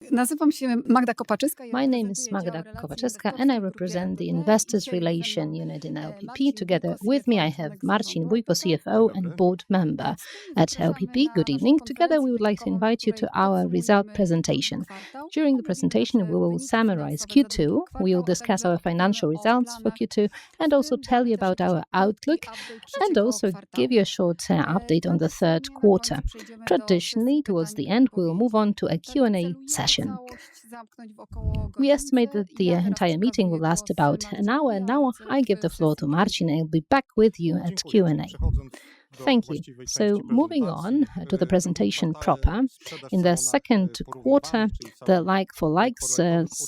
My name is Magda Kopaczewska and I represent the Investors Relation Unit in LPP. Together with me I have Marcin Bójko, CFO and board member at LPP. Good evening. Together we would like to invite you to our result presentation. During the presentation we will summarize Q2, we will discuss our financial results for Q2 and also tell you about our outlook and also give you a short update on the third quarter. Traditionally, towards the end, we will move on to a Q&A session. We estimate that the entire meeting will last about an hour, and now I give the floor to Marcin and I'll be back with you at Q&A. Thank you. So moving on to the presentation proper, in the second quarter, the like-for-likes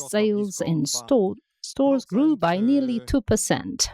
sales in stores grew by nearly 2%.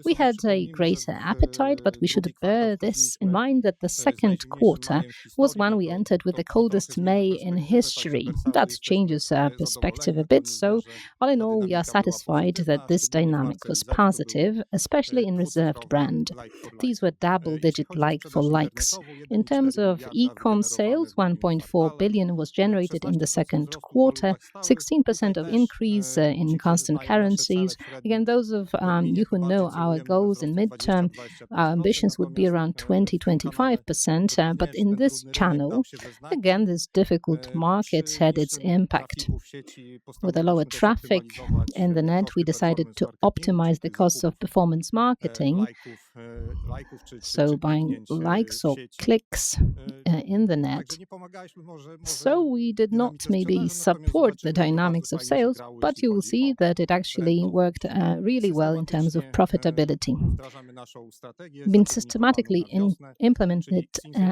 We had a greater appetite, but we should bear this in mind that the second quarter was one we entered with the coldest May in history. That changes our perspective a bit, so all in all we are satisfied that this dynamic was positive, especially in Reserved brand. These were double-digit like-for-likes. In terms of e-com sales, 1.4 billion was generated in the second quarter, 16% of increase in constant currencies. Again, those of you who know our goals in midterm, our ambitions would be around 20-25%, but in this channel, again, this difficult market had its impact. With a lower traffic in the net, we decided to optimize the costs of performance marketing, so buying likes or clicks in the net. So we did not maybe support the dynamics of sales, but you will see that it actually worked really well in terms of profitability. Been systematically implemented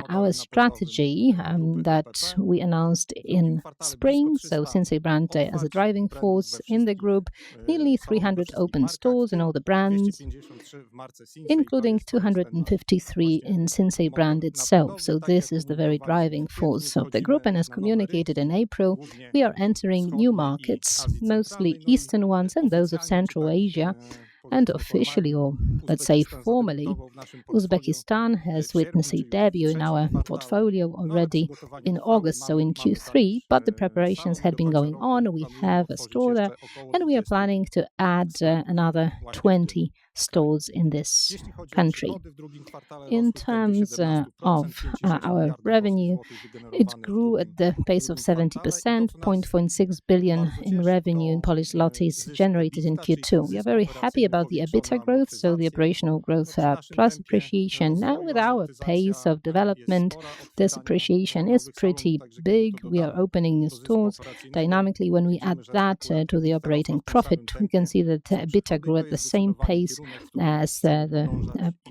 our strategy that we announced in spring, so Sinsay brand as a driving force in the group, nearly 300 open stores in all the brands, including 253 in Sinsay brand itself. So this is the very driving force of the group, and as communicated in April, we are entering new markets, mostly Eastern ones and those of Central Asia. And officially, or let's say formally, Uzbekistan has witnessed a debut in our portfolio already in August, so in Q3, but the preparations had been going on. We have a store there, and we are planning to add another 20 stores in this country. In terms of our revenue, it grew at the pace of 70%, 0.6 billion in revenue in Polish zlotys generated in Q2. We are very happy about the EBITDA growth, so the operational growth plus appreciation. Now with our pace of development, this appreciation is pretty big. We are opening new stores dynamically. When we add that to the operating profit, we can see that EBITDA grew at the same pace as the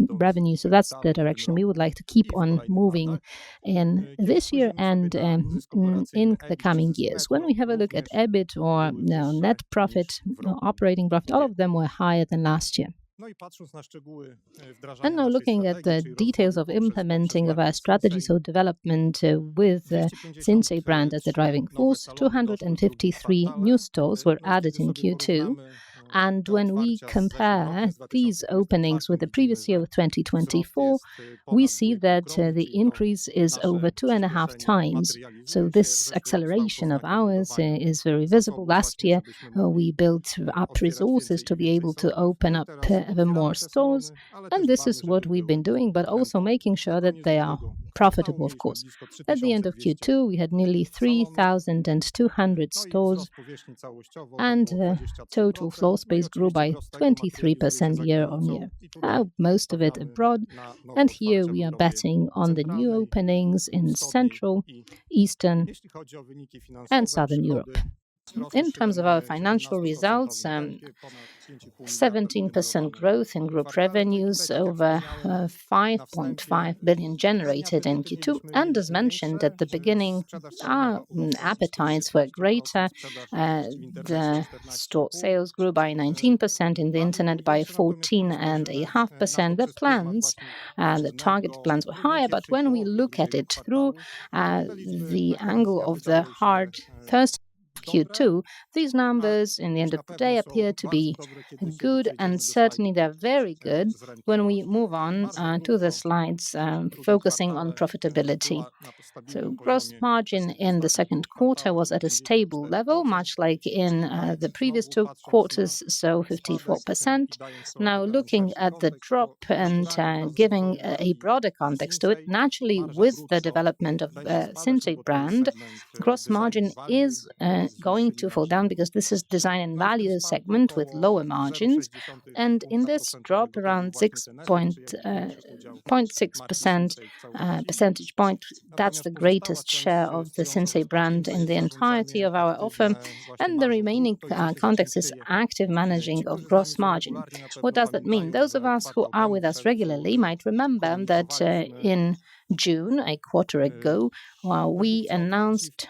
revenue. So that's the direction we would like to keep on moving in this year and in the coming years. When we have a look at EBIT or net profit, operating profit, all of them were higher than last year. And now looking at the details of implementing of our strategy, so development with Sinsay brand as the driving force, 253 new stores were added in Q2. And when we compare these openings with the previous year of 2024, we see that the increase is over 2.5 times. So this acceleration of ours is very visible. Last year, we built up resources to be able to open up even more stores. And this is what we've been doing, but also making sure that they are profitable, of course. At the end of Q2, we had nearly 3,200 stores and total floor space grew by 23% year on year. Most of it abroad, and here we are betting on the new openings in Central, Eastern and Southern Europe. In terms of our financial results, 17% growth in group revenues, over 5.5 billion generated in Q2. And as mentioned at the beginning, our appetites were greater. The store sales grew by 19%, in the internet by 14.5%. The target plans were higher, but when we look at it through the angle of the hard first Q2. These numbers, in the end of the day, appear to be good, and certainly they're very good when we move on to the slides focusing on profitability. So gross margin in the second quarter was at a stable level, much like in the previous two quarters, so 54%. Now, looking at the drop and giving a broader context to it, naturally, with the development of Sinsay brand, gross margin is going to fall down because this is design and value segment with lower margins. And in this drop, around 0.6% percentage point, that's the greatest share of the Sinsay brand in the entirety of our offer. And the remaining context is active managing of gross margin. What does that mean? Those of us who are with us regularly might remember that in June, a quarter ago, we announced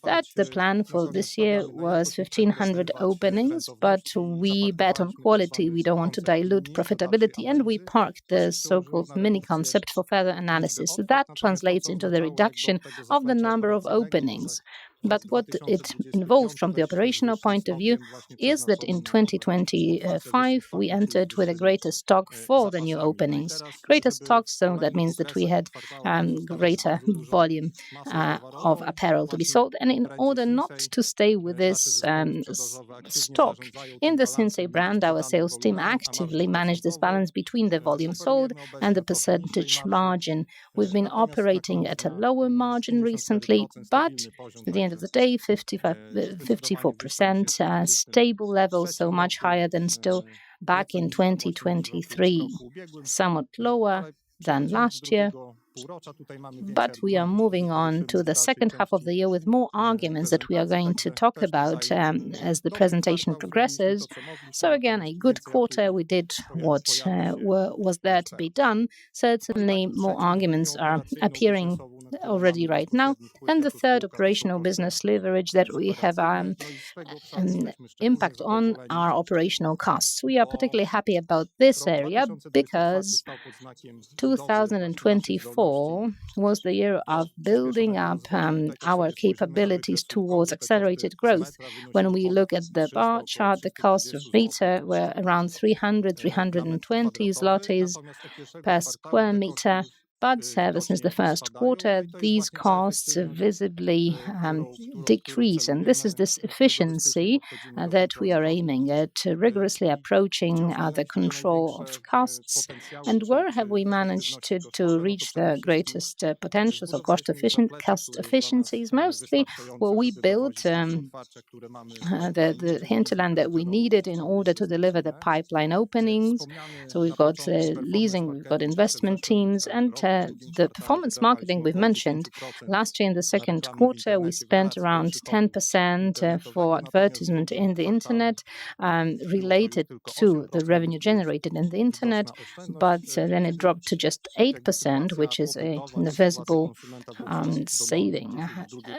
that the plan for this year was 1,500 openings, but we bet on quality. We don't want to dilute profitability, and we parked the so-called mini concept for further analysis. So that translates into the reduction of the number of openings. But what it involves from the operational point of view is that in 2025 we entered with a greater stock for the new openings. Greater stock, so that means that we had greater volume of apparel to be sold. And in order not to stay with this stock in the Sinsay brand, our sales team actively managed this balance between the volume sold and the percentage margin. We've been operating at a lower margin recently, but at the end of the day, 54% stable level, so much higher than still back in 2023, somewhat lower than last year. But we are moving on to the second half of the year with more arguments that we are going to talk about as the presentation progresses. So again, a good quarter. We did what was there to be done. Certainly more arguments are appearing already right now. And the third, operational business leverage, that we have an impact on our operational costs. We are particularly happy about this area because 2024 was the year of building up our capabilities towards accelerated growth. When we look at the bar chart, the cost of meter were around 320 zlotys per square meter. But ever since the first quarter, these costs visibly decrease. And this is this efficiency that we are aiming at, rigorously approaching the control of costs. And where have we managed to reach the greatest potentials of cost efficiencies? Mostly, well, we built the hinterland that we needed in order to deliver the pipeline openings. So we've got leasing, we've got investment teams, and the performance marketing we've mentioned. Last year in the second quarter, we spent around 10% for advertisement in the internet related to the revenue generated in the internet, but then it dropped to just 8%, which is a visible saving.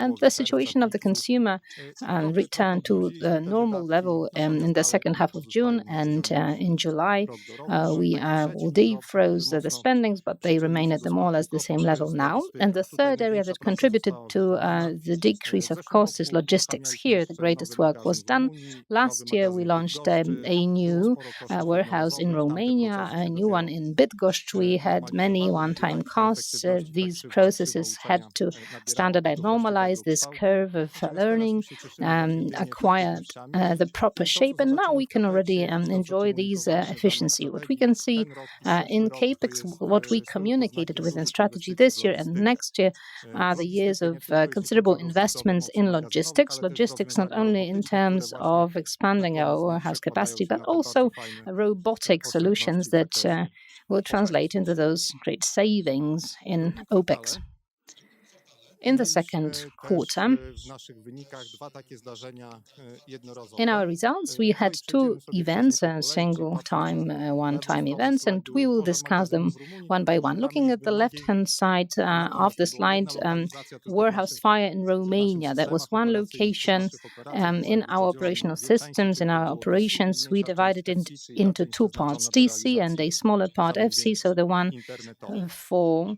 And the situation of the consumer returned to the normal level in the second half of June, and in July we defroze the spendings, but they remain at the more or less the same level now. And the third area that contributed to the decrease of cost is logistics. Here, the greatest work was done. Last year, we launched a new warehouse in Romania, a new one in Bydgoszcz. We had many one-time costs. These processes had to standardize, normalize this curve of learning, acquire the proper shape, and now we can already enjoy these efficiency. What we can see in CAPEX, what we communicated within strategy this year and next year are the years of considerable investments in logistics. Logistics not only in terms of expanding our warehouse capacity, but also robotic solutions that will translate into those great savings in OPEX. In the second quarter, in our results, we had two events, single-time, one-time events, and we will discuss them one by one. Looking at the left-hand side of the slide, warehouse fire in Romania. That was one location in our operational systems, in our operations. We divided it into two parts, DC and a smaller part, FC, so the one for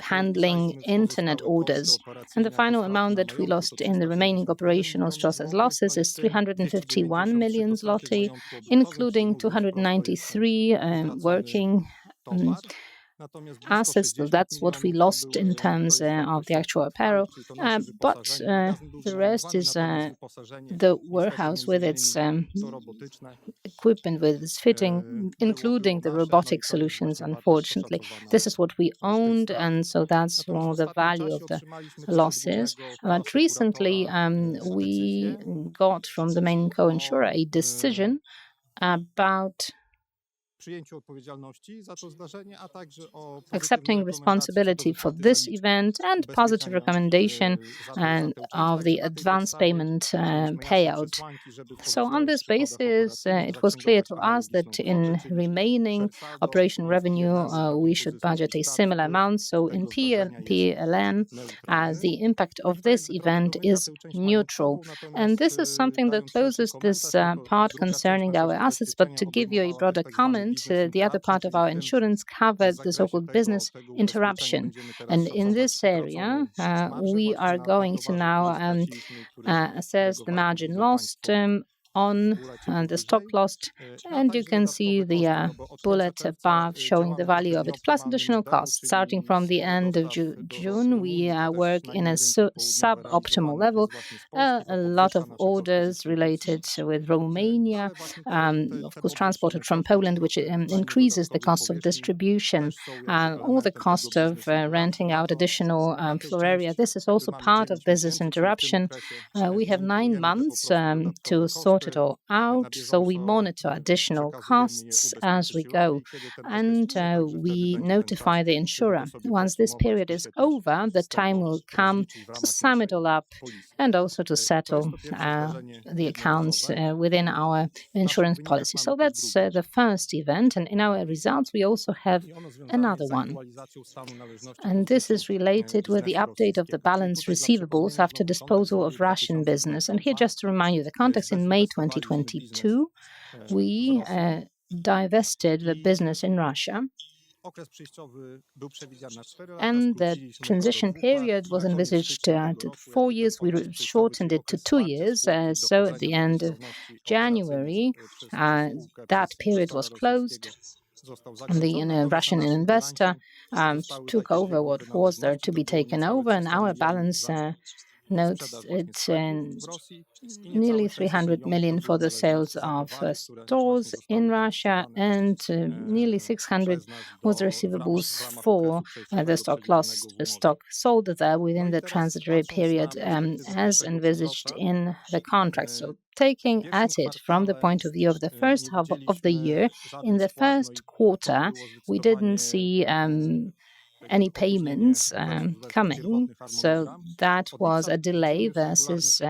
handling internet orders. And the final amount that we lost in the remaining operational stores as losses is 351 million zloty, including 293 working assets. So that's what we lost in terms of the actual apparel. But the rest is the warehouse with its equipment, with its fitting, including the robotic solutions, unfortunately. This is what we owned, and so that's the value of the losses. But recently, we got from the main co-insurer a decision about accepting responsibility for this event and positive recommendation of the advance payment payout. So on this basis, it was clear to us that in remaining operation revenue, we should budget a similar amount. So in PLN, the impact of this event is neutral. And this is something that closes this part concerning our assets. But to give you a broader comment, the other part of our insurance covered the so-called business interruption. And in this area, we are going to now assess the margin lost on the stock lost, and you can see the bullet above showing the value of it, plus additional costs. Starting from the end of June, we work in a suboptimal level. A lot of orders related with Romania, of course, transported from Poland, which increases the cost of distribution, or the cost of renting out additional floor area. This is also part of business interruption. We have 9 months to sort it all out, so we monitor additional costs as we go, and we notify the insurer. Once this period is over, the time will come to sum it all up and also to settle the accounts within our insurance policy. So that's the first event, and in our results we also have another one, and this is related with the update of the balance receivables after disposal of Russian business. And here, just to remind you the context, in May 2022 we divested the business in Russia, and the transition period was envisaged to 4 years. We shortened it to 2 years. So at the end of January, that period was closed. And the Russian investor took over what was there to be taken over, and our balance notes it's nearly 300 million for the sales of stores in Russia, and nearly 600 was receivables for the stock sold there within the transitory period as envisaged in the contract. So taking at it from the point of view of the first half of the year, in the first quarter, we didn't see any payments coming. So that was a delay versus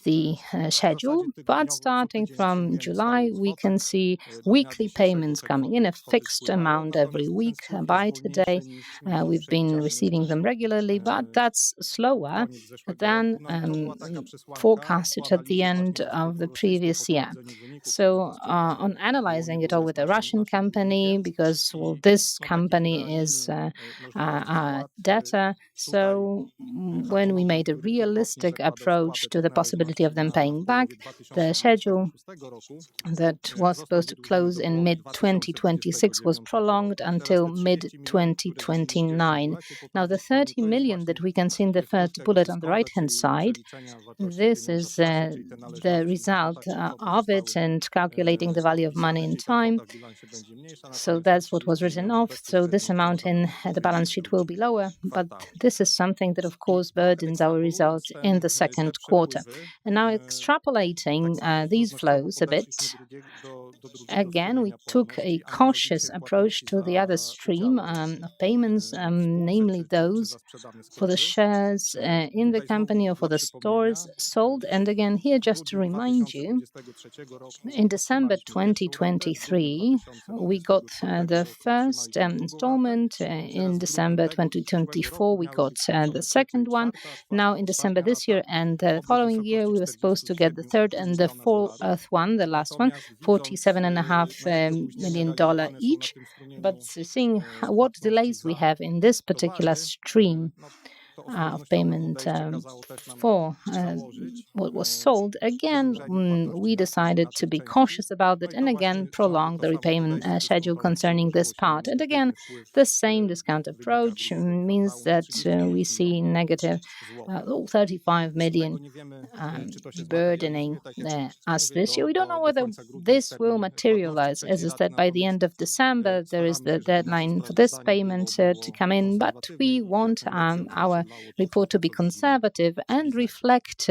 the schedule. But starting from July, we can see weekly payments coming in, a fixed amount every week. By today, we've been receiving them regularly, but that's slower than forecasted at the end of the previous year. So on analyzing it all with a Russian company, because this company is data. So when we made a realistic approach to the possibility of them paying back, the schedule that was supposed to close in mid-2026 was prolonged until mid-2029. Now, the 30 million that we can see in the first bullet on the right-hand side, this is the result of it and calculating the value of money in time. So that's what was written off. So this amount in the balance sheet will be lower, but this is something that, of course, burdens our results in the second quarter. And now extrapolating these flows a bit, again, we took a cautious approach to the other stream of payments, namely those for the shares in the company or for the stores sold. And again, here, just to remind you, in December 2023, we got the first installment in December 2024, we got the second one. Now in December this year and the following year, we were supposed to get the third and the fourth one, the last one, $47.5 million each. But seeing what delays we have in this particular stream of payment for what was sold, again, we decided to be cautious about it and again prolong the repayment schedule concerning this part. And again, the same discount approach means that we see negative 35 million burdening us this year. We don't know whether this will materialize. As I said, by the end of December, there is the deadline for this payment to come in, but we want our report to be conservative and reflect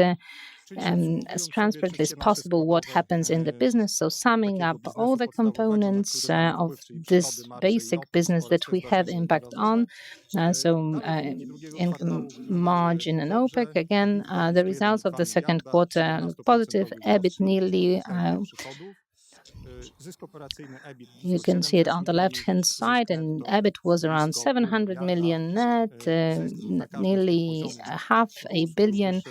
as transparently as possible what happens in the business. So summing up all the components of this basic business that we have impact on, income margin and OPEC, again, the results of the second quarter look positive. EBIT nearly you can see it on the left-hand side, and EBIT was around 700 million net, nearly $500 million.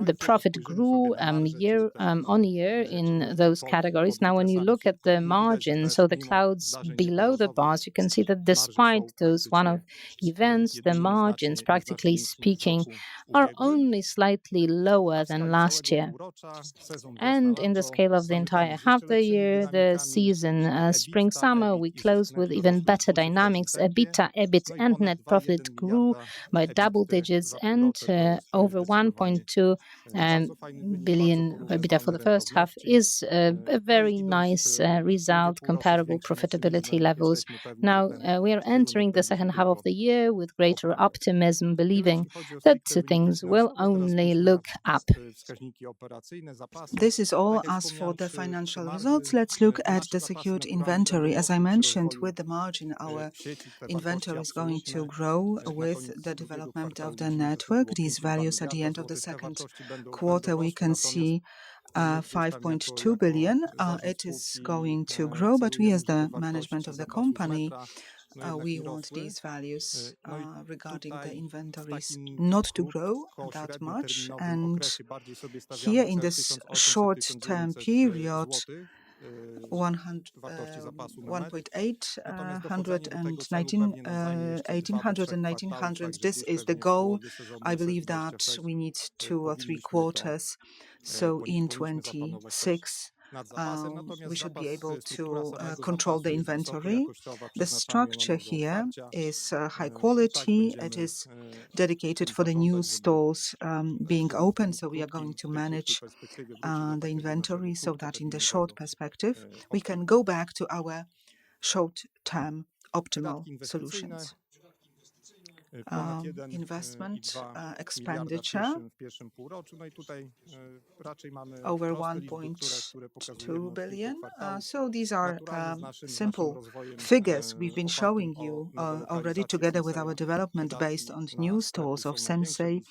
The profit grew year on year in those categories. Now, when you look at the margin, so the clouds below the bars, you can see that despite those one-off events, the margins, practically speaking, are only slightly lower than last year. And in the scale of the entire half the year, the season, spring, summer, we closed with even better dynamics. EBITDA, EBIT, and net profit grew by double digits, and over 1.2 billion EBITDA for the first half is a very nice result, comparable profitability levels. Now, we are entering the second half of the year with greater optimism, believing that things will only look up. This is all as for the financial results. Let's look at the secured inventory. As I mentioned, with the margin, our inventory is going to grow with the development of the network. These values at the end of the second quarter, we can see 5.2 billion. It is going to grow, but we as the management of the company, we want these values regarding the inventories not to grow that much. And here in this short-term period, 1.8 this is the goal. I believe that we need 2 or 3 quarters. So in 26, we should be able to control the inventory. The structure here is high quality. It is dedicated for the new stores being open. So we are going to manage the inventory so that in the short perspective, we can go back to our short-term optimal solutions. Investment expenditure over 1.2 billion. So these are simple figures we've been showing you already together with our development based on new stores of Sinsay.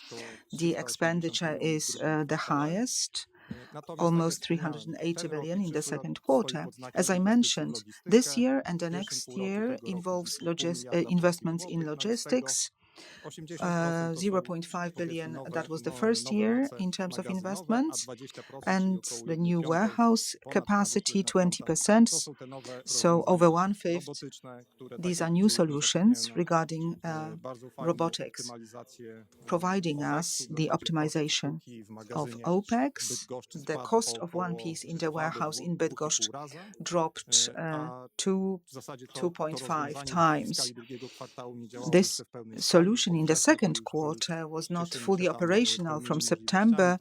The expenditure is the highest, almost 380 billion in the second quarter. As I mentioned, this year and the next year involves investments in logistics. 0.5 billion, that was the first year in terms of investments, and the new warehouse capacity 20%, so over 1/5. These are new solutions regarding robotics, providing us the optimization of OPEX. The cost of one piece in the warehouse in Bydgoszcz dropped to 2.5 times. This solution in the second quarter was not fully operational. From September,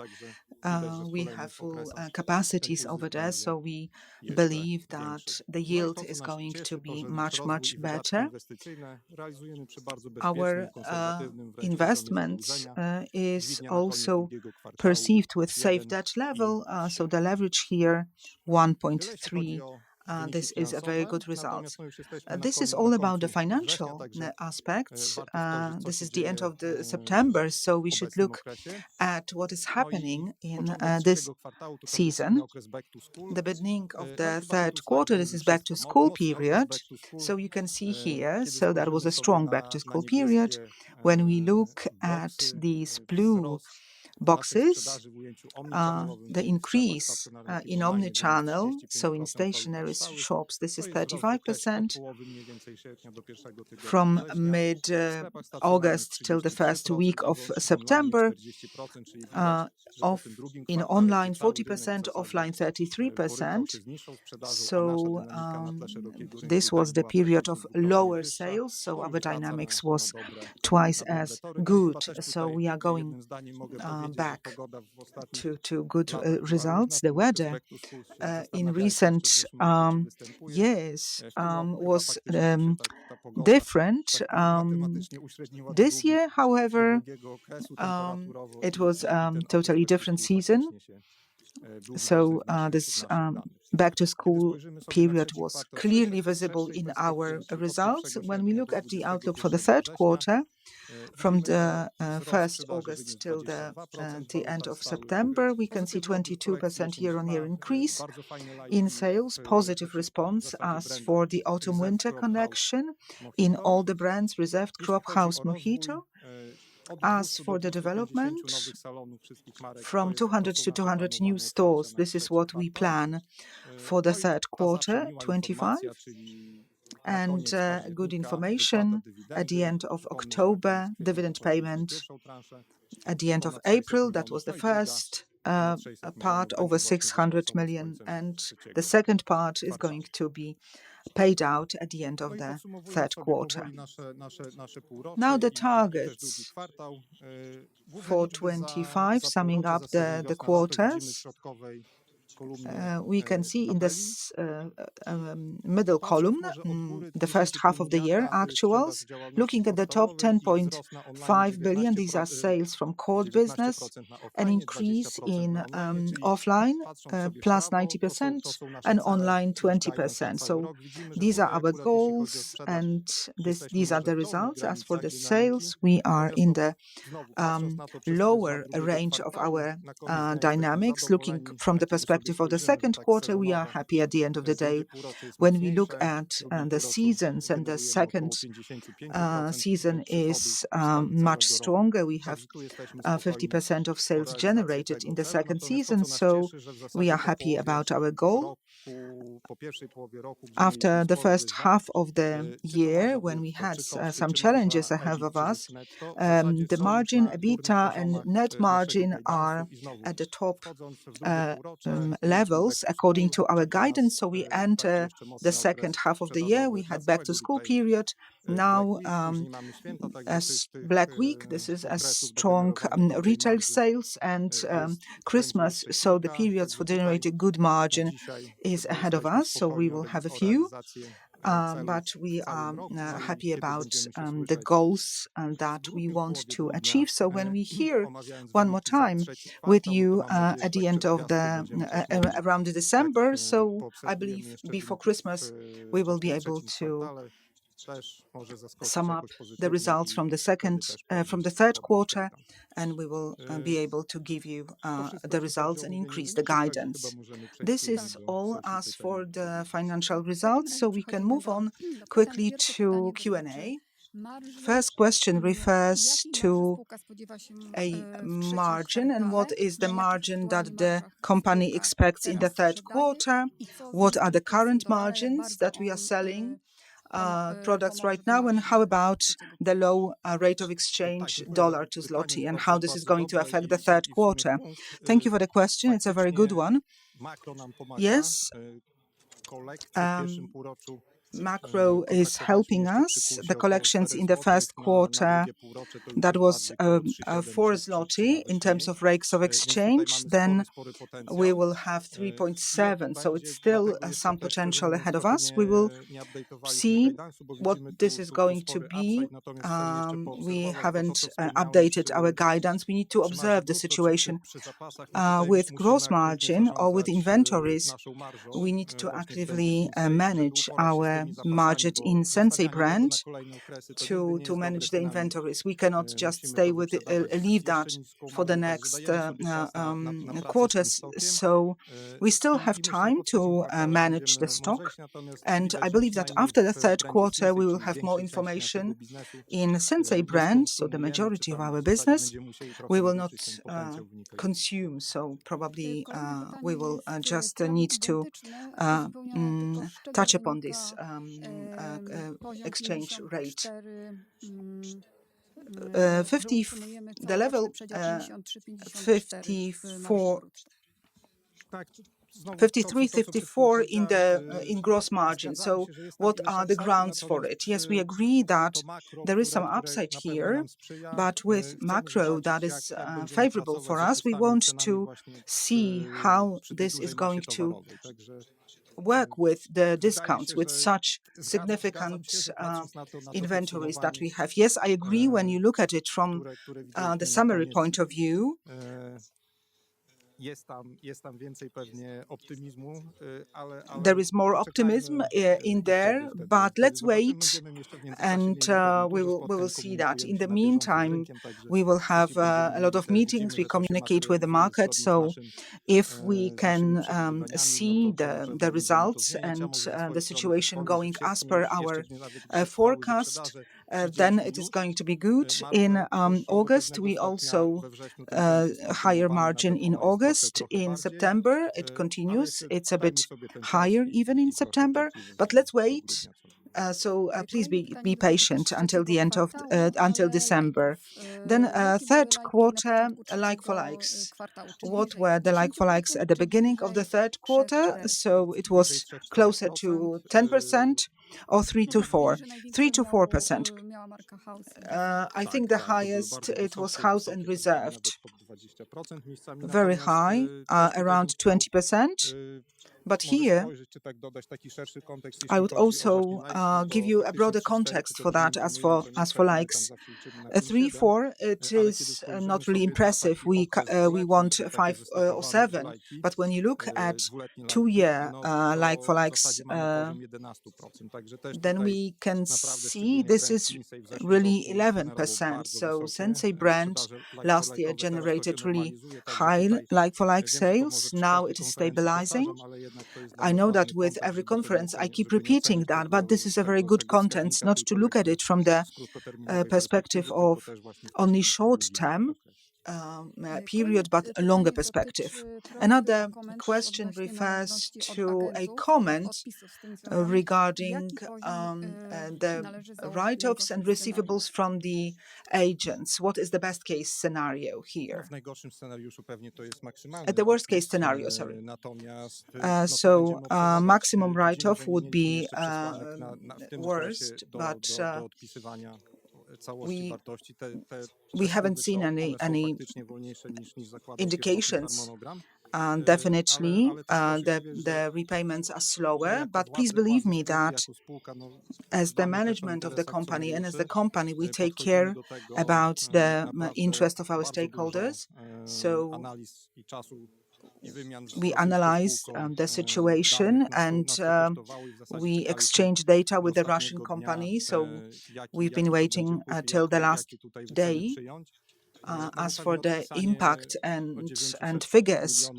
we have full capacities over there, so we believe that the yield is going to be much, much better. Our investment is also perceived with safe debt level, so the leverage here 1.3 this is a very good result. This is all about the financial aspects. This is the end of the September, so we should look at what is happening in this season. The beginning of the third quarter, this is back to school period. So you can see here, so that was a strong back to school period. When we look at these blue boxes, the increase in omnichannel, so in stationery shops, this is 35%. From mid-August till the first week of September, in online 40%, offline 33%. So this was the period of lower sales, so our dynamics was twice as good. So we are going back to good results. The weather in recent years was different. This year, however, it was totally different season. So this back-to-school period was clearly visible in our results. When we look at the outlook for the third quarter, from the 1st August till the end of September, we can see 22% year-on-year increase in sales, positive response as for the autumn-winter collection in all the brands, Reserved, Crop, House, Mojito. As for the development, from 200 to 200 new stores, this is what we plan for the third quarter, 25. And good information at the end of October, dividend payment at the end of April, that was the first part, over 600 million, and the second part is going to be paid out at the end of the third quarter. Now the targets for 25, summing up the quarters. We can see in this middle column the first half of the year actuals. Looking at the top, 10.5 billion, these are sales from core business, an increase in offline plus 90% and online 20%. So these are our goals and these are the results. As for the sales, we are in the lower range of our dynamics. Looking from the perspective of the second quarter, we are happy at the end of the day. When we look at the seasons, and the second season is much stronger, we have 50% of sales generated in the second season, so we are happy about our goal. After the first half of the year, when we had some challenges ahead of us, the margin, EBITDA and net margin are at the top levels according to our guidance. So we enter the second half of the year. We had back to school period. Now, as Black Week, this is a strong retail sales and Christmas. So the periods for generating good margin is ahead of us. So we will have a few. But we are happy about the goals that we want to achieve. So when we hear one more time with you at the end of around December, so I believe before Christmas we will be able to sum up the results from the third quarter, and we will be able to give you the results and increase the guidance. This is all as for the financial results, so we can move on quickly to Q&A. First question refers to a margin, and what is the margin that the company expects in the third quarter? What are the current margins that we are selling products right now, and how about the low rate of exchange dollar to zloty, and how this is going to affect the third quarter? Thank you for the question. It's a very good one. Yes, macro is helping us. The collections in the first quarter, that was 4 zloty in terms of rates of exchange. Then we will have 3.7, so it's still some potential ahead of us. We will see what this is going to be. We haven't updated our guidance. We need to observe the situation. With gross margin or with inventories, we need to actively manage our margin in Sinsay brand to manage the inventories. We cannot just stay with leave that for the next quarters. So we still have time to manage the stock. And I believe that after the third quarter, we will have more information in Sinsay brand. So the majority of our business, we will not consume. So probably we will just need to touch upon this exchange rate. 53, 54 in gross margin. So what are the grounds for it? Yes, we agree that there is some upside here, but with macro that is favorable for us, we want to see how this is going to work with the discounts, with such significant inventories that we have. Yes, I agree when you look at it from the summary point of view. There is more optimism in there, but let's wait and we will see that. In the meantime, we will have a lot of meetings. We communicate with the market. So if we can see the results and the situation going as per our forecast, then it is going to be good. In August, we also higher margin in August. In September, it continues. It's a bit higher even in September, but let's wait. So please be patient until the end of until December. Then third quarter like-for-likes. What were the like-for-likes at the beginning of the third quarter? So it was closer to 10% or 3 to 4, 3 to 4%. I think the highest it was House and Reserved, very high, around 20%. But here, I would also give you a broader context for that as for likes. 3-4, it is not really impressive. We want 5 or 7, but when you look at 2-year like-for-likes, then we can see this is really 11%. So Sinsay brand last year generated really high like-for-like sales. Now it is stabilizing. I know that with every conference I keep repeating that, but this is a very good content, not to look at it from the perspective of only short-term period, but a longer perspective. Another question refers to a comment regarding the write-offs and receivables from the agents. What is the best case scenario here? At the worst case scenario, sorry. So maximum write-off would be worst, but we haven't seen any indications. Definitely, the repayments are slower, but please believe me that as the management of the company and as the company, we take care about the interest of our stakeholders. So we analyze the situation and we exchange data with the Russian company. So we've been waiting till the last day. As for the impact and figures,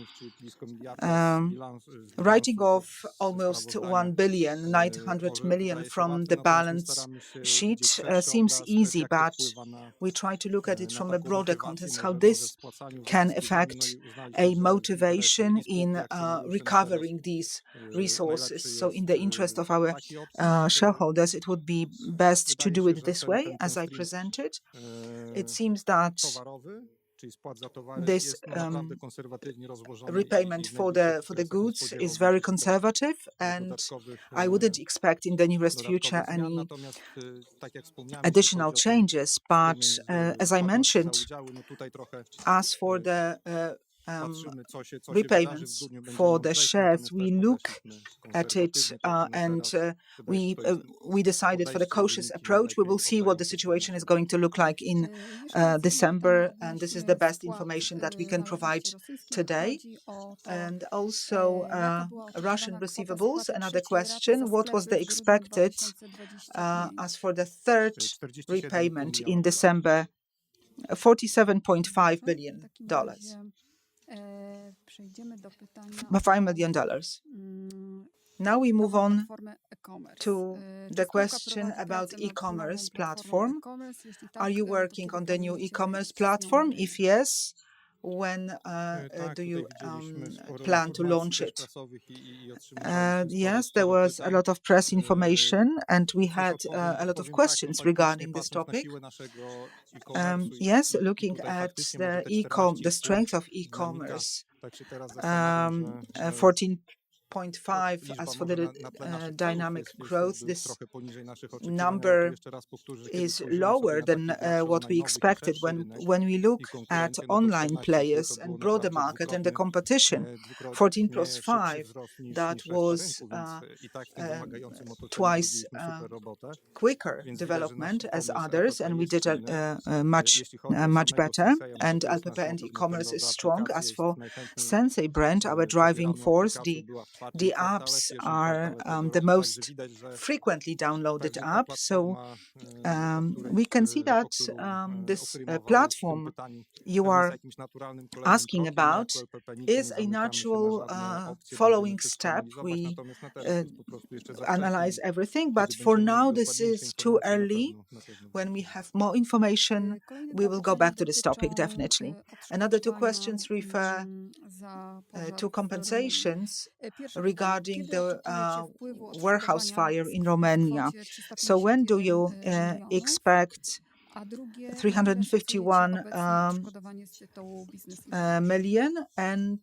writing off almost 1.9 billion from the balance sheet seems easy, but we try to look at it from a broader context, how this can affect a motivation in recovering these resources. So in the interest of our shareholders, it would be best to do it this way, as I presented. It seems that This repayment for the goods is very conservative, and I wouldn't expect in the nearest future any additional changes. But as I mentioned, as for the repayments for the shares, we look at it and we decided for the cautious approach. We will see what the situation is going to look like in December, and this is the best information that we can provide today. And also Russian receivables, another question. What was the expected as for the third repayment in December? $47.5 billion. $5 million. Now we move on to the question about e-commerce platform. Are you working on the new e-commerce platform? If yes, when do you plan to launch it? Yes, there was a lot of press information, and we had a lot of questions regarding this topic. Yes, looking at the strength of e-commerce, 14.5 as for the dynamic growth. This number is lower than what we expected when we look at online players and broader market and the competition. 14 plus 5, that was twice quicker development as others, and we did much better. And LPP and e-commerce is strong. As for Sinsay brand, our driving force, the apps are the most frequently downloaded app. So we can see that this platform you are asking about is a natural following step. We analyze everything, but for now this is too early. When we have more information, we will go back to this topic, definitely. Another two questions refer to compensations regarding the warehouse fire in Romania. So when do you expect 351 million and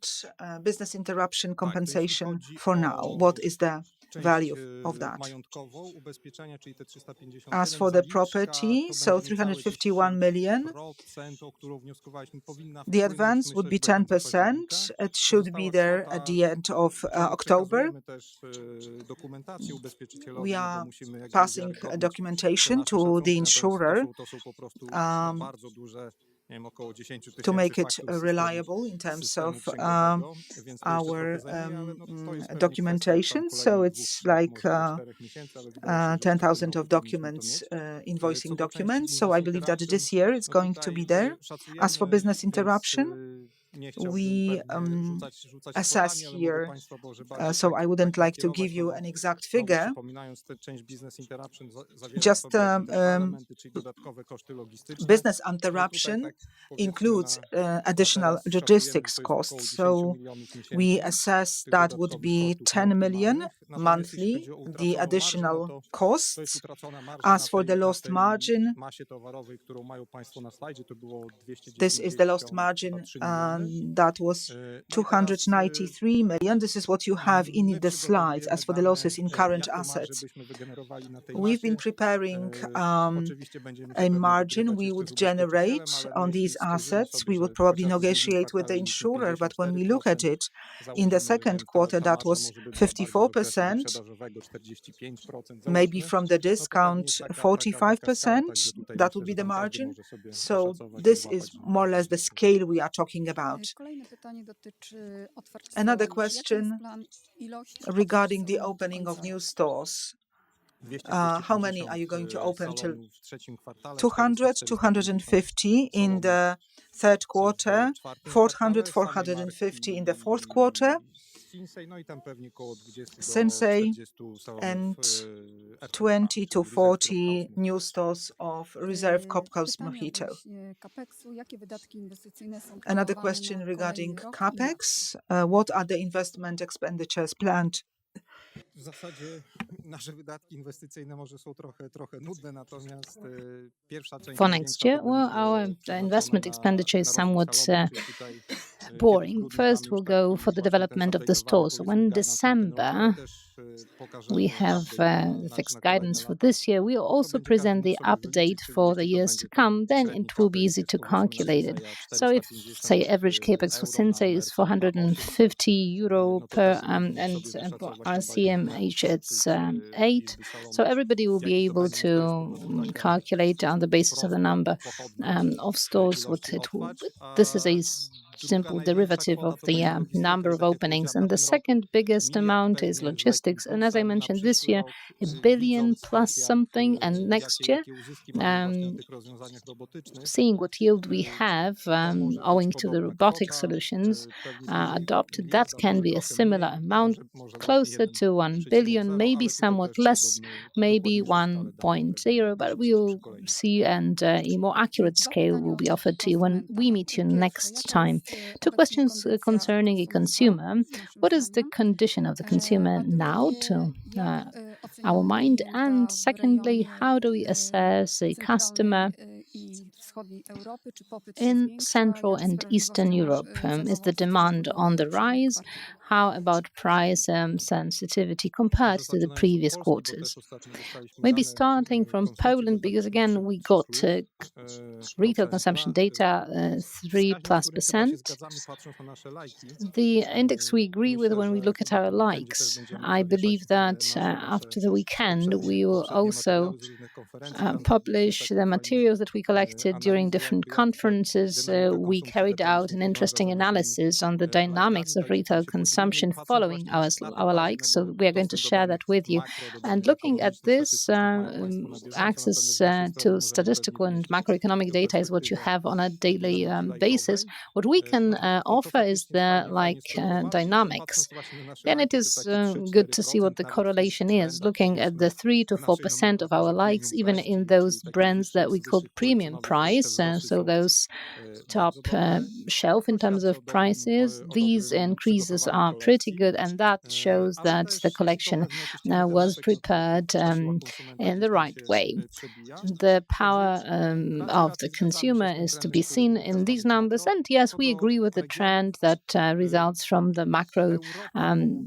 business interruption compensation for now? What is the value of that? As for the property, so 351 million, the advance would be 10%. It should be there at the end of October. We are passing documentation to the insurer to make it reliable in terms of our documentation. So it's like 10,000 of documents, invoicing documents. So I believe that this year it's going to be there. As for business interruption, we assess here, so I wouldn't like to give you an exact figure. Just business interruption includes additional logistics costs. So we assess that would be 10 million monthly, the additional costs. As for the lost margin, this is the lost margin that was 293 million. This is what you have in the slides. As for the losses in current assets, we've been preparing a margin we would generate on these assets. We would probably negotiate with the insurer, but when we look at it in the second quarter, that was 54%, maybe from the discount 45%, that would be the margin. So this is more or less the scale we are talking about. Another question regarding the opening of new stores. How many are you going to open till 200, 250 in the third quarter, 400, 450 in the fourth quarter. Sinsay and 20 to 40 new stores of Reserve Kopkos Mojito. Another question regarding CapEx. What are the investment expenditures planned W zasadzie nasze wydatki inwestycyjne może są trochę nudne, natomiast pierwsza część For next największa year, to well, będzie our przeznaczona investment expenditure is na rozwój somewhat salowych, czyli tutaj kiedy w boring. grudniu First, mamy we'll już go taki for the właśnie ten development of the zupdate'owany, store. So powiedzmy, when guidance na ten rok, ale December też we pokażemy have update the fixed na kolejne guidance for lata. this year, we'll To also będzie każdy present mógł the sobie wyliczyć, update czyli for the jeśli to years to będzie come. tam Then średni it will be capex easy jest to powiedzmy na calculate it. Sinsaya So if, say, 450 average capex for euro, na Sinsay is Mercie 2,8, 450 euro no to per każdy mógł and sobie wyszacować na bazie RCMH it's eight. liczby So salonów, everybody will be jaki to able będzie. Więc to jest po to prostu taka calculate on the basis of the number pochodność of stores what ilości it will. otwarć. This is A a druga simple największa derivative kwota of to the będzie logistyka number i of tak jak openings. powiedziałem, na And the ten rok second biggest miliard amount is pewnie z lekkim logistics. And as I plusem. Na mentioned, this przyszły year rok, a billion widząc plus something, and next year, jakie uzyski mamy właśnie na tych rozwiązaniach robotycznych, seeing what yield we have to może być owing to the podobna robotic kwota, solutions pewnie nie adopted, that miliarda, can może be a trochę similar mniej, amount, może właśnie closer to 1 billion, 1,0, maybe ale tutaj somewhat też less, maybe dokładniejszą skalę damy pewnie 1.0, but przy we'll kolejnych see, and a more accurate Dwa scale pytania will be od offered to you when konsumenta. we meet you Pierwsze, next jaka time. jest Two obecnie questions kondycja concerning a konsumenta, consumer. naszym What is the zdaniem? condition of the consumer A now drugie, to jak our oceniamy mind? And klienta w secondly, rejonie how do we assess a customer centralnej i wschodniej Europy? Czy popyt się in zwiększa? Central Jak z and Eastern wrażliwością Europe? Is the cenową w demand stosunku on do the poprzedniego rise? kwartału? How about price sensitivity compared Może to the zaczynając od previous Polski, bo quarters? też ostatnio dostaliśmy Maybe dane starting from konsumenckich Poland, za because again, we got 2023, retail procent consumption 2, data, three wskaźnik, z plus którym chyba się percent. zgadzamy patrząc na nasze lajki. The index we agree with Myślę, when we że look at our w weekendzie też likes. będziemy I zawieszać believe that nasze after the weekend, we will poprzednie also materiały z różnych konferencji. Tam mogliśmy publish takie the fajne materials that we collected during analizy, different jak te conferences. dynamika We konsumpcji carried out detalicznej an wygląda interesting za naszymi analysis on the dynamics lajkami, of także tym retail się podzielimy i consumption patrząc following właśnie na tej our bazie, no likes. So bo we are going to dostęp do share that danych with you. makro, do And danych looking at ekonomicznych, this, statystycznych mają Państwo na bieżąco, natomiast access z naszej strony to możemy statistical pewnie and mierzyć macroeconomic w data is what you perspektywie have on a daily dynamiki basis. lajkowej. What we can No to offer is faktycznie the fajnie dynamics. patrząc właśnie na nasze Then it lajki, te is takie good to see 3-4% what the nawet w tych correlation is, brandach looking at powiedzmy the 3 to w naszej 4% of our nomenklaturze likes, premium even price, in czyli those takich brands that we call wyższych półek premium cenowych, gdzie te price. wzrosty So są those top bardzo dobre. shelf in To terms świadczy of prices, o these dobrym increases przygotowaniu are pretty kolekcji, good, and that shows ale that the też collection trochę wzmocniciony ten was efekt, no to prepared ta siła konsumenta in the gdzieś tam right się way. przebija. The Także power of the raczej zgadzamy się z consumer tym is to trendem, be który seen in these przedstawił numbers. makro. And yes, Co we do agree with the regionów, trend that results from the macro Europa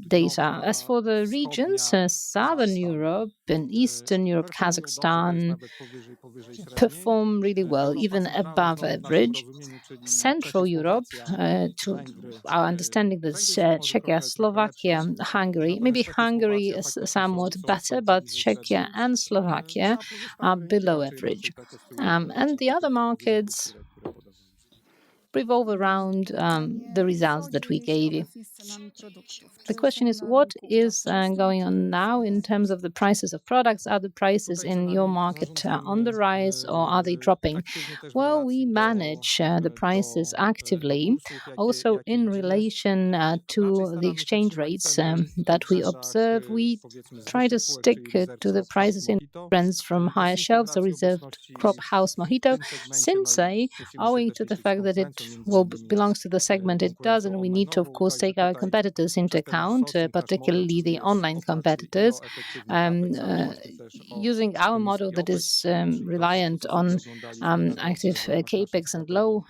data. As Południowa, for the regions, Wschodnia, Southern zwłaszcza Europe and Eastern Europe, performują dobrze, to jest Kazakhstan, nawet powyżej średniej. perform really well, Europa even Centralna above to w naszym average. rozumieniu, czyli Central Europe, Czechy-Słowacja, to Węgry. our understanding, Węgry that's są może Czechia, trochę lepsze, Slovakia, Hungary. Maybe natomiast Hungary Czechy-Słowacja is faktycznie somewhat są better, absolutnie but bliżej Czechia średniej, and no Slovakia a pozostałe are rynki below raczej average. testują And the other tych wyników, markets które podawaliśmy. revolve around the results Co that we dzieje się gave you. obecnie z cenami produktów? The Czy question ceny is, na what rynku is wzrosną, going czy on now in terms of the prices of products? Are the prices Tutaj in your cenami market on the zarządzamy rise, or are they dropping? aktywnie też w Well, we relacji manage the prices do actively, kursów, also jakie in widzimy. relation Raczej to the staramy się exchange trzymać rates ceny w that we brandach, observe. We powiedzmy z try to wyższych półek, stick czyli Reserve to the Crop House prices in Mojito. brands from Do higher Sinsay z shelves, so racji reserved obecności crop house w mojito. tym segmencie, no i Sinsay, musimy się owing też to the liczyć z fact that it konkurencją, między well innymi belongs to the segment it does, konkurencją and we need to of online'ową, course także take our tutaj competitors into przez ten nasz account, sourcing, nasz model, particularly który the jest online oparty i competitors. o efektywny CAPEX, ale właśnie też o Using our model niski that OPEX, is czyli to, reliant co on sobie oglądaliśmy na rok active w ramach naszych capex and strategii low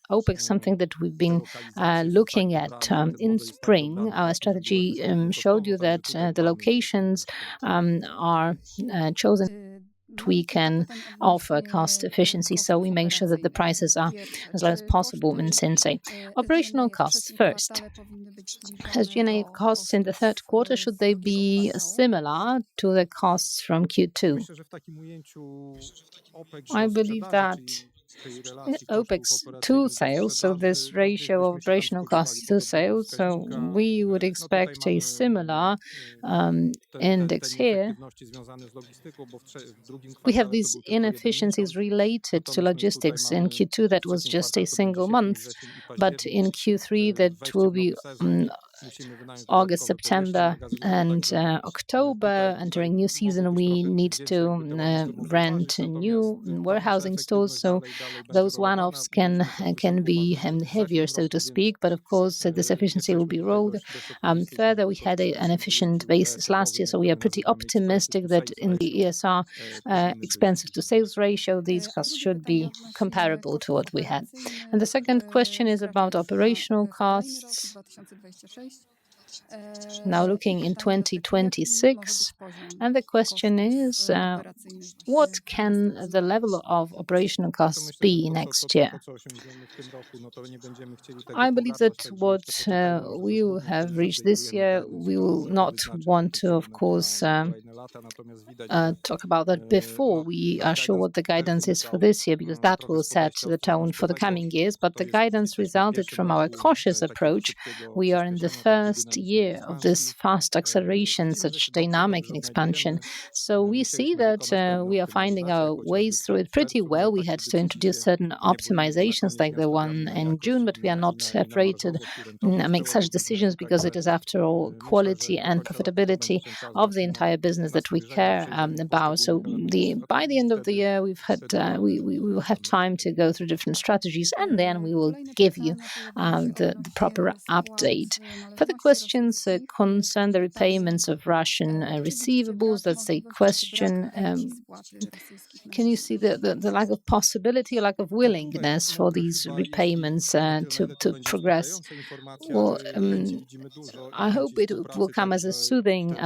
OPEX, something that we've been relokalizacji, looking kontakty at brandów. Ten in model jest tak spring. dobrany, Our żeby później było strategy efektywnie showed kosztowo, you także that tutaj the dbamy o to, locations are chosen. We Mamy kilka can pytań offer odnośnie cost efficiency, so kosztów we make sure that the operacyjnych. prices are Pierwsze, as low as czy possible in koszty Sinsay. SG&A Operational w costs trzecim first. kwartale powinny być Has zbliżone G&A do costs in the third kosztów quarter, should z they drugiego be kwartału? similar to the costs from Q2? myślę, że w takim ujęciu OPEX I do believe sprzedaży, that czyli tej relacji kosztów OPEX to operacyjnych do sales, so this sprzedaży, no gdzieś ratio of byśmy się tam operational spodziewali costs to podobnego sales, so wskaźnika. we would No tutaj expect a mamy similar te index here. nieefektywności związane z logistyką, bo w drugim We have kwartale to these był tylko jeden inefficiencies miesiąc. related to Natomiast my tutaj logistics. In mamy Q2, that w was trzecim just a kwartale to będzie single sierpień, month, wrzesień i but październik, in Q3, that wejście will w nowy be sezon. August, September, and October. Entering new season, we need to rent new warehousing stores. So those one-offs can be heavier, so to speak. But of course, this efficiency will be rolled further. We had an efficient basis last year, so we are pretty optimistic that in the ESR expenses to sales ratio, these costs should be comparable to what we had. And the second question is about operational costs. Now looking in 2026, and the question is, what can the level of operational costs be next year? I believe that what we will have reached this year, we will not want to, of course, talk about that before we are sure what the guidance is for this year, because that will set the tone for the coming years. But the guidance resulted from our cautious approach. We are in the first year of this fast acceleration, such dynamic and expansion. So we see that we are finding our ways through it pretty well. We had to introduce certain optimizations like the one in June, but we are not afraid to make such decisions because it is, after all, quality and profitability of the entire business that we care about. So by the end of the year, we will have time to go through different strategies, and then we will give you the proper update. Further questions concern the repayments of Russian receivables. That's a question. Can you see the lack of possibility or lack of willingness for these repayments to progress? Well, I hope it will come as a soothing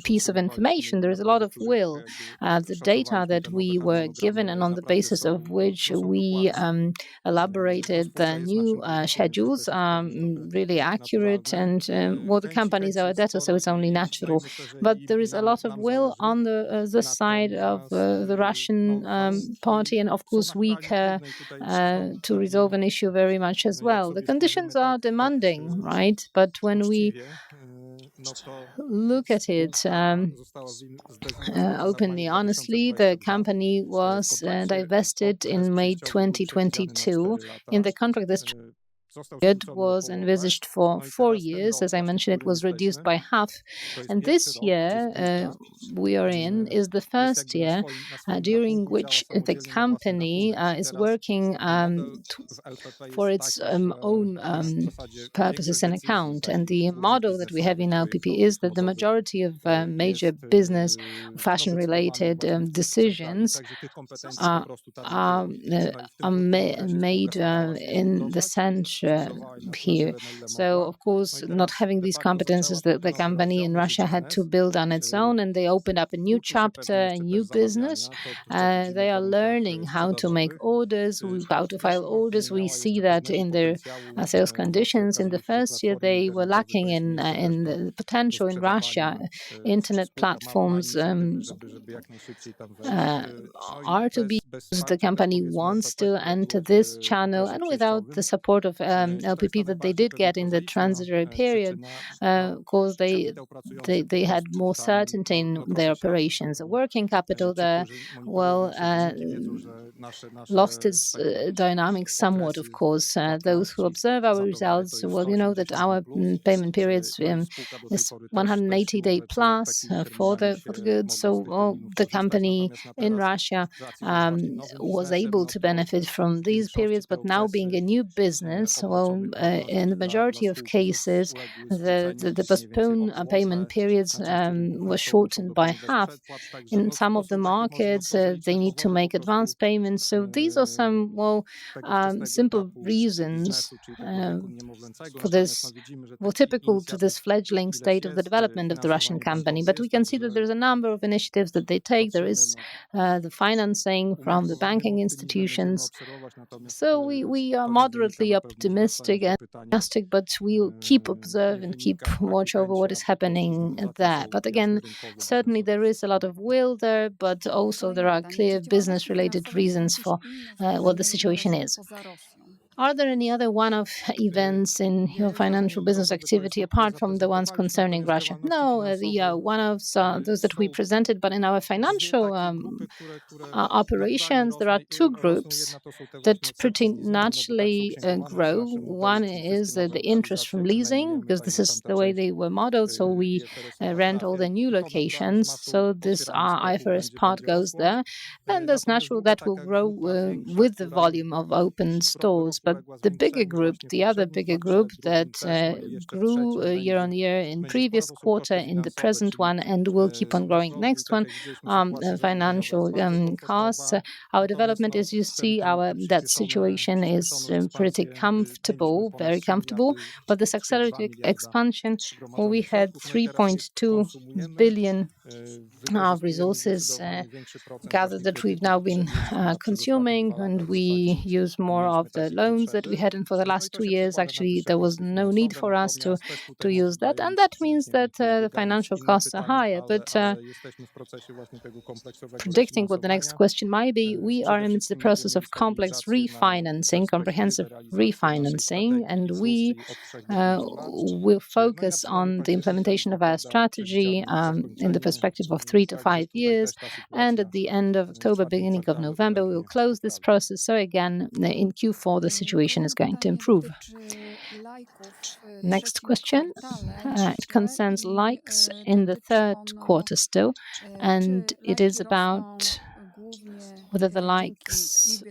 piece of information. There is a lot of will. The data that we were given and on the basis of which we elaborated the new schedules are really accurate, and the company is our debtor, so it's only natural. But there is a lot of will on the side of the Russian party, and of course we care to resolve an issue very much as well. The conditions are demanding, right? But when we look at it openly, honestly, the company was divested in May 2022. In the contract, this period was envisaged for 4 years. As I mentioned, it was reduced by half. And this year we are in is the first year during which the company is working for its own purposes and account. And the model that we have in LPP is that the majority of major business, fashion-related decisions are made in the center here. So, of course, not having these competences, the company in Russia had to build on its own, and they opened up a new chapter, a new business. They are learning how to make orders, how to file orders. We see that in their sales conditions. In the first year, they were lacking in the potential in Russia. Internet platforms are to be used. The company wants to enter this channel, and without the support of LPP that they did get in the transitory period, of course, they had more certainty in their operations. The working capital there, lost its dynamics somewhat, of course. Those who observe our results, you know that our payment periods is 180-day plus for the goods. So the company in Russia was able to benefit from these periods, but now being a new business, in the majority of cases, the postponed payment periods were shortened by half. In some of the markets, they need to make advance payments. So these are some simple reasons for this, typical to this fledgling state of the development of the Russian company. But we can see that there's a number of initiatives that they take. There is the financing from the banking institutions. So we are moderately optimistic and enthusiastic, but we'll keep observe and keep watch over what is happening there. But again, certainly there is a lot of will there, but also there are clear business-related reasons for what the situation is. Are there any other one-off events in your financial business activity apart from the ones concerning Russia? No, the one-offs are those that we presented, but in our financial operations, there are two groups that pretty naturally grow. One is the interest from leasing, because this is the way they were modeled. So we rent all the new locations. So this IFRS part goes there. And it's natural that will grow with the volume of open stores. But the bigger group, the other bigger group that grew year on year in previous quarter, in the present one, and will keep on growing next one, financial costs. Our development, as you see, that situation is pretty comfortable, very comfortable. But this accelerated expansion, well, we had 3.2 billion of resources gathered that we've now been consuming, and we use more of the loans that we had. And for the last 2 years, actually, there was no need for us to use that. And that means that the financial costs are higher. But predicting what the next question might be, we are amidst the process of complex refinancing, comprehensive refinancing, and we will focus on the implementation of our strategy in the perspective of 3 to 5 years. And at the end of October, beginning of November, we will close this process. So again, in Q4, the situation is going to improve. Next question. It concerns likes in the third quarter still, and it is about whether the likes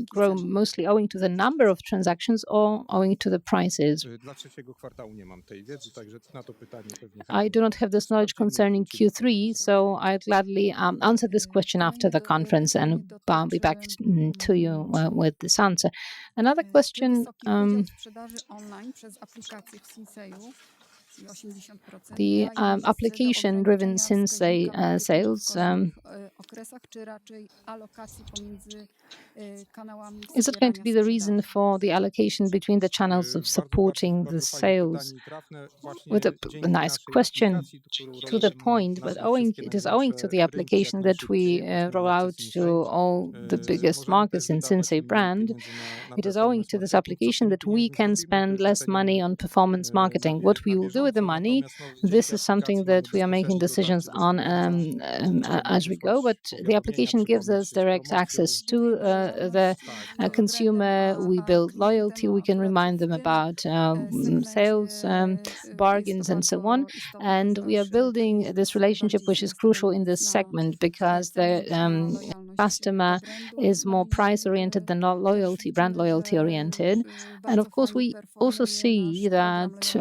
grow mostly owing to the number of transactions or owing to the prices. I do not have this knowledge concerning Q3, so I'd gladly answer this question after the conference, and I'll be back to you with this answer. Another question. The application-driven Sinsay sales, is it going to be the reason for the allocation between the channels of supporting the sales? With a nice question, to the point, but it is owing to the application that we roll out to all the biggest markets in Sinsay brand. It is owing to this application that we can spend less money on performance marketing. What we will do with the money, this is something that we are making decisions on as we go, but the application gives us direct access to the consumer. We build loyalty, we can remind them about sales, bargains, and so on. And we are building this relationship, which is crucial in this segment, because the customer is more price-oriented than loyalty, brand loyalty-oriented. And of course, we also see that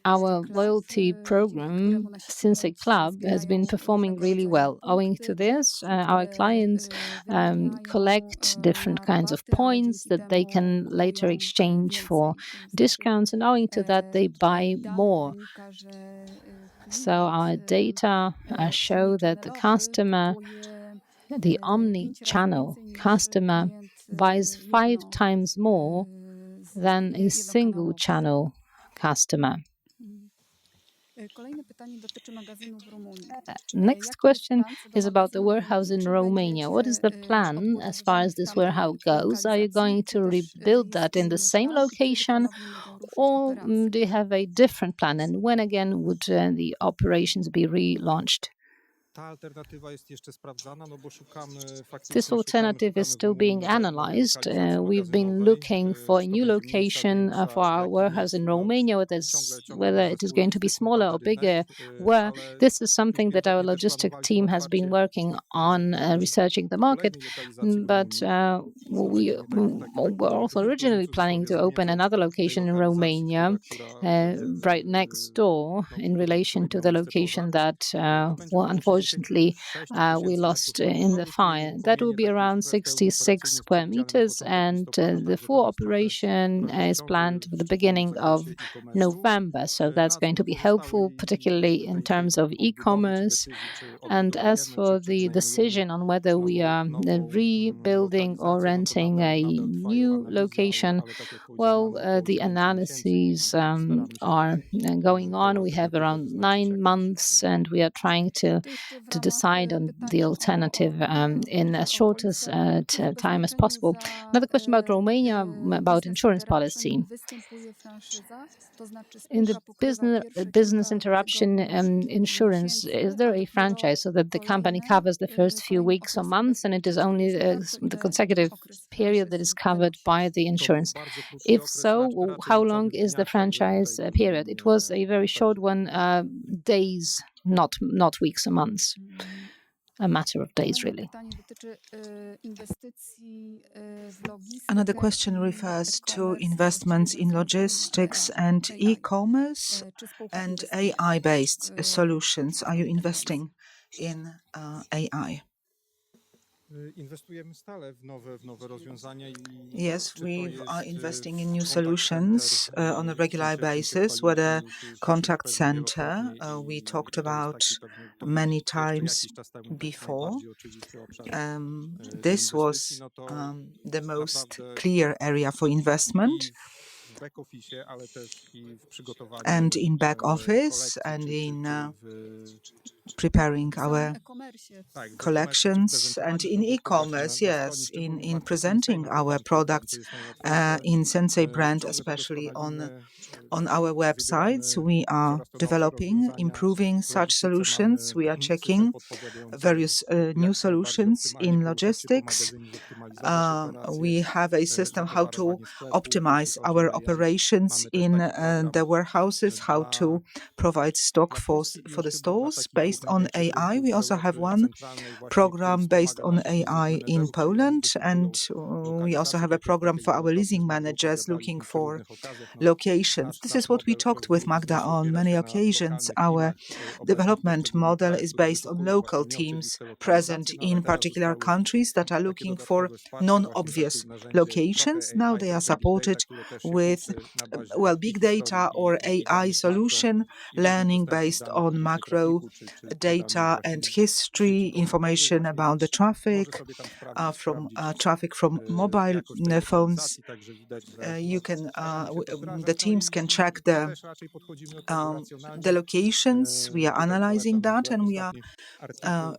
our loyalty program, Sinsay Club, has been performing really well. Owing to this, our clients collect different kinds of points that they can later exchange for discounts, and owing to that, they buy more. So our data show that the customer, the omni-channel customer, buys 5 times more than a single channel customer. Next question is about the warehouse in Romania. What is the plan as far as this warehouse goes? Are you going to rebuild that in the same location, or do you have a different plan? And when again would the operations be relaunched? This alternative is still being analyzed. We've been looking for a new location for our warehouse in Romania, whether it is going to be smaller or bigger. This is something that our logistic team has been working on, researching the market. But we were also originally planning to open another location in Romania, right next door, in relation to the location that, unfortunately, we lost in the fire. That will be around 66 square meters, and the full operation is planned for the beginning of November. So that's going to be helpful, particularly in terms of e-commerce. And as for the decision on whether we are rebuilding or renting a new location, well, the analyses are going on. We have around 9 months, and we are trying to to decide on the alternative in as short as time as possible. Another question about Romania, about insurance policy. In the business interruption insurance, is there a franchise so that the company covers the first few weeks or months, and it is only the consecutive period that is covered by the insurance? If so, how long is the franchise period? It was a very short one, days, not weeks or months. A matter of days, really. Another question refers to investments in logistics and e-commerce and AI-based solutions. Are you investing in AI? Yes, we are investing in new solutions on a regular basis, whether contact center we talked about many times before. This was the most clear area for investment. And in back office and in preparing our collections and in e-commerce, yes, in presenting our products in Sinsay brand, especially on our websites. We are developing, improving such solutions. We are checking various new solutions in logistics. We have a system how to optimize our operations in the warehouses, how to provide stock for the stores based on AI. We also have one program based on AI in Poland, and we also have a program for our leasing managers looking for locations. This is what we talked with Magda on many occasions. Our development model is based on local teams present in particular countries that are looking for non-obvious locations. Now they are supported with big data or AI solution, learning based on macro data and history, information about the traffic from mobile phones. The teams can track the locations. We are analyzing that, and we are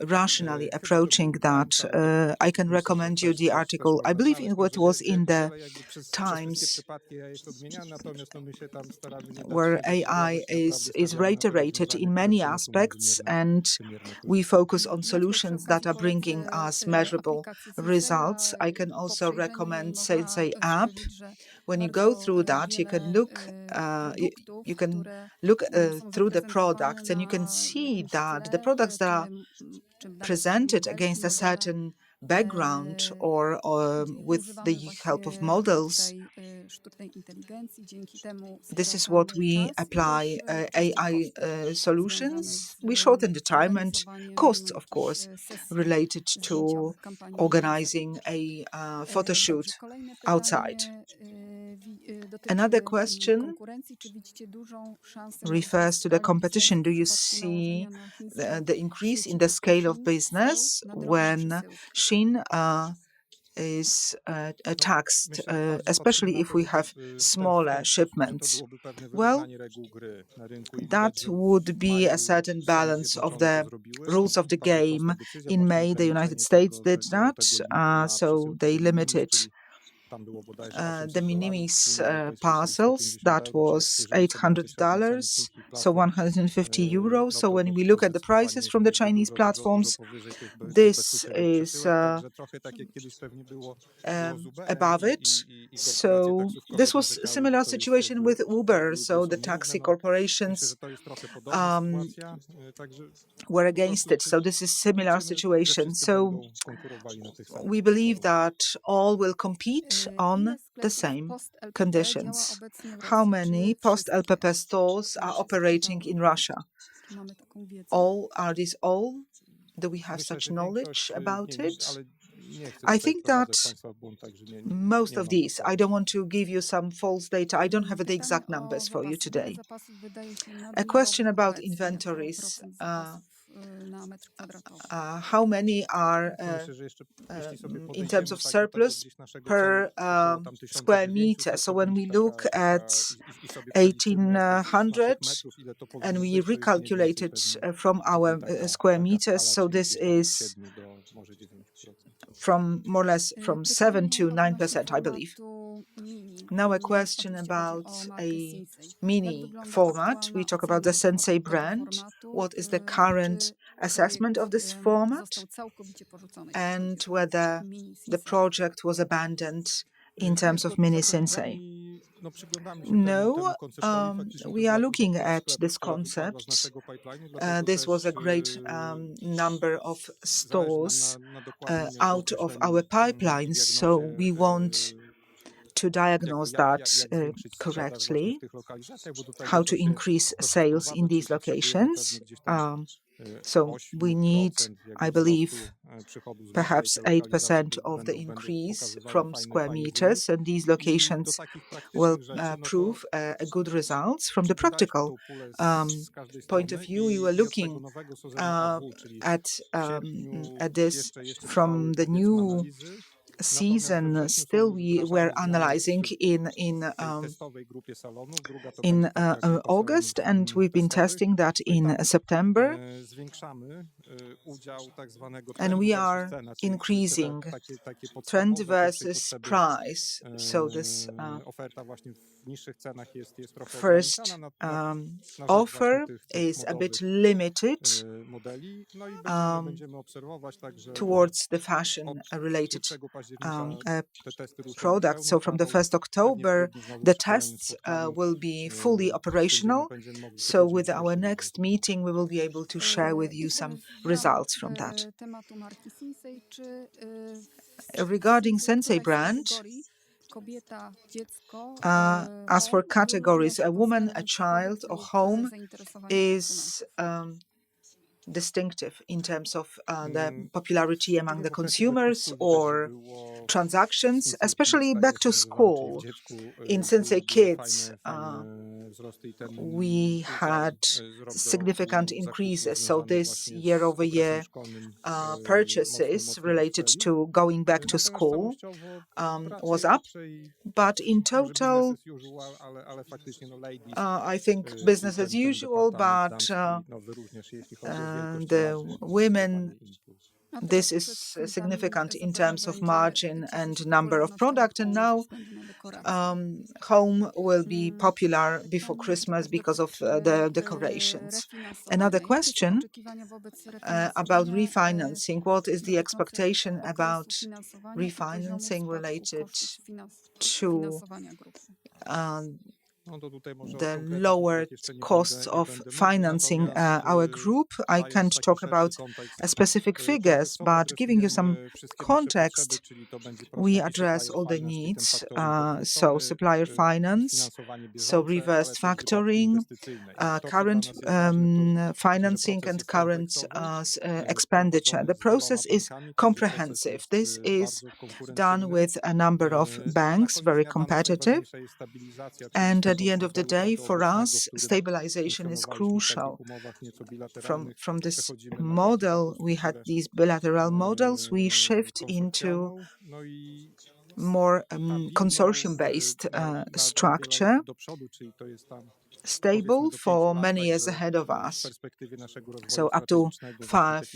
rationally approaching that. I can recommend you the article. I believe it was in the Times, where AI is reiterated in many aspects, and we focus on solutions that are bringing us measurable results. I can also recommend Sinsay app. When you go through that, you can look through the products, and you can see that the products that are presented against a certain background or with the help of models. This is what we apply AI solutions. We shorten the time and costs, of course, related to organizing a photo shoot outside. Another question refers to the competition. Do you see the increase in the scale of business when Shein is taxed, especially if we have smaller shipments? Well, that would be a certain balance of the rules of the game. In May, the United States did that, so they limited the minimis parcels. That was $800, so 150 euros. So when we look at the prices from the Chinese platforms, this is above it. So this was a similar situation with Uber. So the taxi corporations were against it. So this is similar situation. So we believe that all will compete on the same conditions. How many post-LPP stores are operating in Russia? Are these all? Do we have such knowledge about it? I think that most of these, I don't want to give you some false data. I don't have the exact numbers for you today. A question about inventories how many are in terms of surplus per square meter. So when we look at 1800 and we recalculate it from our square meters, so this is from more or less from 7 to 9%, I believe. Now a question about a mini format. We talk about the Sinsay brand. What is the current assessment of this format and whether the project was abandoned in terms of mini Sinsay? No, we are looking at this concept. This was a great number of stores out of our pipeline, so we want to diagnose that correctly, how to increase sales in these locations. So we need, I believe, perhaps 8% of the increase from square meters, and these locations will prove a good results. From the practical point of view, we were looking at this from the new season. Still we were analyzing in August, and we've been testing that in September, and we are increasing trend versus price. So this first offer is a bit limited towards the fashion related products. So from the 1st October, the tests will be fully operational. So with our next meeting, we will be able to share with you some results from that. Regarding Sinsay brand, as for categories, a woman, a child, or home is distinctive in terms of the popularity among the consumers or transactions, especially back to school. In Sinsay Kids, we had significant increases. So this year-over-year purchases related to going back to school was up. But in total, I think business as usual, but the women, this is significant in terms of margin and number of product. And now home will be popular before Christmas because of the decorations. Another question about refinancing. What is the expectation about refinancing related to the lower costs of financing our group? I can't talk about specific figures, but giving you some context, we address all the needs. So supplier finance, so reverse factoring, current financing and current expenditure. The process is comprehensive. This is done with a number of banks, very competitive. And at the end of the day, for us, stabilization is crucial. From this model, we had these bilateral models, we shift into more consortium-based structure, stable for many years ahead of us. So up to 5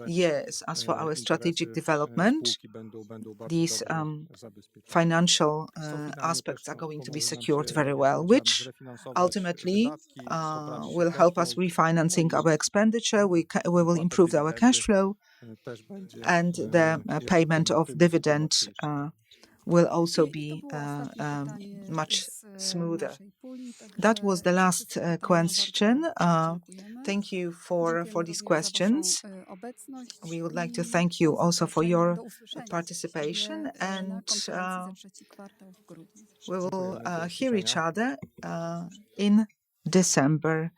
years. As for our strategic development, these financial aspects are going to be secured very well, which ultimately will help us refinancing our expenditure. We will improve our cash flow, and the payment of dividend will also be much smoother. That was the last question. Thank you for these questions. We would like to thank you also for your participation, and we will hear each other in December.